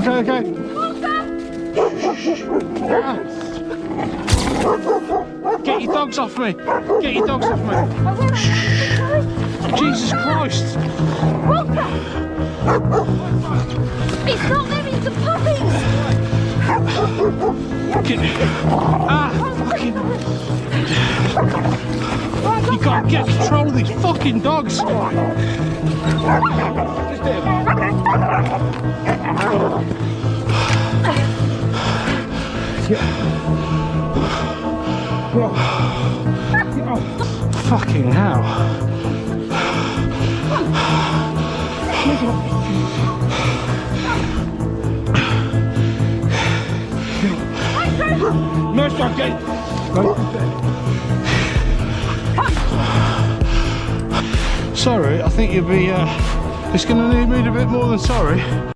Okay. Get your dogs off me. Get your dogs off me. Jesus Christ. It's not them, it's the puppies. Fucking. You gotta get control of these fucking dogs. Fucking hell. Nice one, Jake. Sorry, I think you'll be, it's gonna need me a bit more than sorry.